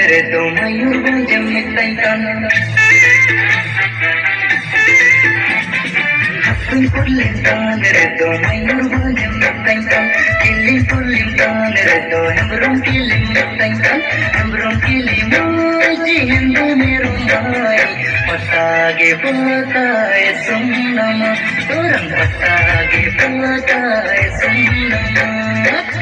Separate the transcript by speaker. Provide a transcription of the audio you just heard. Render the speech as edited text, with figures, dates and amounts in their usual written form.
Speaker 1: रे तो मयूरभंज मिताई काना हप्पन पुल्लिंतान रे तो मयूरभंज मिताई काना किल्ली पुल्लिंतान रे तो हेम्ब्रोम किल्ली मिताई काना हेम्ब्रोम किल्ली मोजी हिंदू मेरो माई पतागे पताए सुन्नमा तोरं पतागे पताए सुन्नमा